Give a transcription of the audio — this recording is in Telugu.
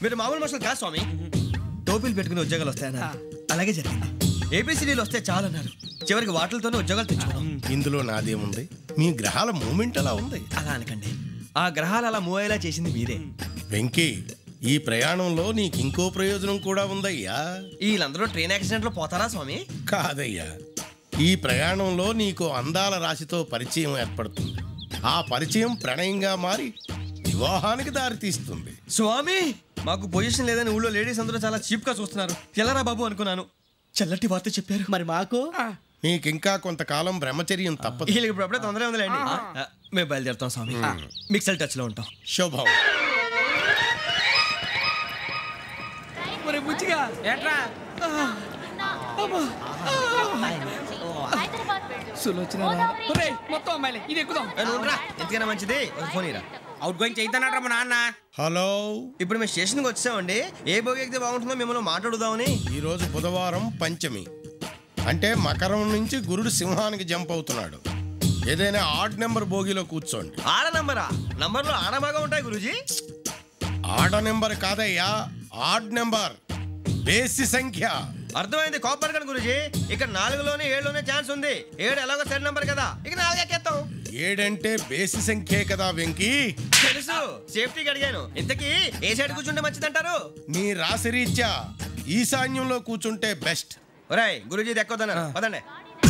మీరు మామూలు మనుషులు కాదు స్వామి. టోపీలు పెట్టుకుని ఉద్యోగాలు వస్తాయన్నారు, అలాగే జరిగింది. ఏపీసీడీలు వస్తే చాలన్నారు, చివరికి వాటిలతోనే ఉద్యోగాలు తెచ్చుకున్నాం. ఇందులో నాదేముంది, మీ గ్రహాల మూమెంట్ అలా ఉంది. అలా అనకండి, ఆ గ్రహాలు అలా మూవ్ అయ్యేలా చేసింది మీరే. వెంకీ, ఈ ప్రయాణంలో నీకు ఇంకో ప్రయోజనం కూడా ఉందయ్యా. వీళ్ళందరూ ట్రైన్ యాక్సిడెంట్ లో పోతారా స్వామి? కాదయ్యా, ఈ ప్రయాణంలో నీకు అందాల రాశితో పరిచయం ఏర్పడుతుంది. ఆ పరిచయం ప్రణయంగా మారి వివాహానికి దారితీస్తుంది. స్వామి, మాకు పొజిషన్ లేదని ఊళ్ళో లేడీస్ అందరూ చాలా చీప్ గా చూస్తున్నారు. ఎలారా బాబు అనుకున్నాను, చల్లటి వార్త చెప్పారు. మరి మాకు నీకింకా కొంతకాలం బ్రహ్మచర్యం తప్పదు. వీళ్ళకి ఇప్పుడు అప్పుడే తొందరగా ఉందిలేండి. మేము బయలుదేరుతాం స్వామి, మిక్సెల్ టచ్ లో ఉంటాం. శుభం. బుచ్చిగా ఏట్రా మొత్తం అమ్మాయిలే, ఇది ఎక్కుదాం. ఎందుకైనా మంచిది ఫోన్ ఇరా. అవుట్ గోయింగ్ చేద్దానట్రా మా నాన్న. హలో, ఇప్పుడు మేము స్టేషన్కి వచ్చామండి. ఏ బోగి ఎక్కితే బాగుంటుందో మిమ్మల్ని మాట్లాడుదామని. ఈరోజు బుధవారం పంచమి, అంటే మకరం నుంచి గురుడు సింహానికి జంప్ అవుతున్నాడు. ఏదైనా ఆడ్ నెంబర్ బోగిలో కూర్చోండి. ఆడ నంబరా? నంబర్లో ఆడ బాగా ఉంటాయి గురూజీ. ఆడ నెంబర్ కాదయ్యా, ఆడ్ నెంబర్, బేసి సంఖ్య. అర్థమైంది, కాపర్ కానీ గురూజీ. ఇక్కడ 4లోనే 7లోనే ఛాన్స్ ఉంది. 7 ఎలాగో సెడ్ నంబర్ కదా, ఇక 4 ఎక్కేస్తాం. 7 అంటే బేసి సంఖ్యే కదా వెంకీ. తెలుసు, సేఫ్టీకి అడిగాను. ఇంతకీ ఏ సైడ్ కూర్చుంటే మంచిదంటారు? నీ రాశి రీత్యా ఈశాన్యంలో కూర్చుంటే బెస్ట్. ఒరాయ్ గురూజీ దెక్కొద్దన్నారు, పదండి.